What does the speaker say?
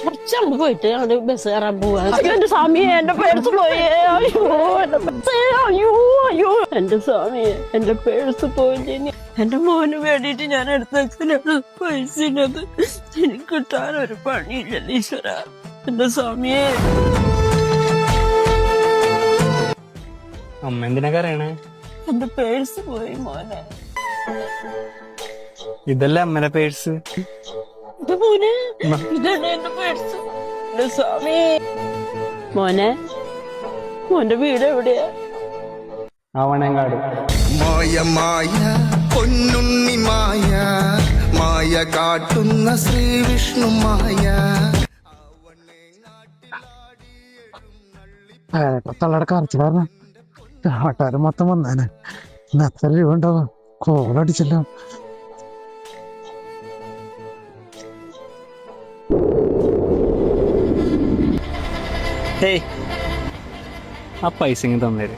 കുറച്ചങ്ങോട്ട് പോയിട്ട് ഞങ്ങള് ബസ് കയറാൻ പോവാ. എന്റെ സ്വാമിയെ, എന്റെ പേഴ്സ് പോയേ. അയ്യോ എന്റെ പേഴ്സ്, അയ്യോ അയ്യോ എന്റെ സ്വാമിയെ, എന്റെ പേഴ്സ് പോയില്ലേ. എന്റെ മോന് വേണ്ടിട്ട് ഞാൻ എടുത്ത് വെച്ചതിനാണ് പൈസത്. എനിക്ക് കിട്ടാൻ ഒരു പണിയില്ലല്ലോ ഈശ്വര. എന്റെ സ്വാമിയെ. അമ്മ എന്തിനാ കരയണേ? എന്റെ പേഴ്സ് പോയി മോനെ. ഇതല്ലേ അമ്മയുടെ പേഴ്സ്? മോനെ, ഇതാണ് എന്റെ പേഴ്സ്. എന്റെ സ്വാമി. മോനെ, മോന്റെ വീട് എവിടെയാ? ആവണേങ്കാട്. മായ മായ പൊന്നുണ്ണി മായ, മായ കാട്ടുന്ന ശ്രീ വിഷ്ണു മായ. തള്ളയുടെ കറച്ചു കാരണം ആട്ടാരും മൊത്തം വന്നേനെ. ഇന്ന് എത്ര രൂപ ഉണ്ടാവും? കോളടിച്ചല്ലോ. ആ പൈസ ഇങ്ങ് തന്നേര്.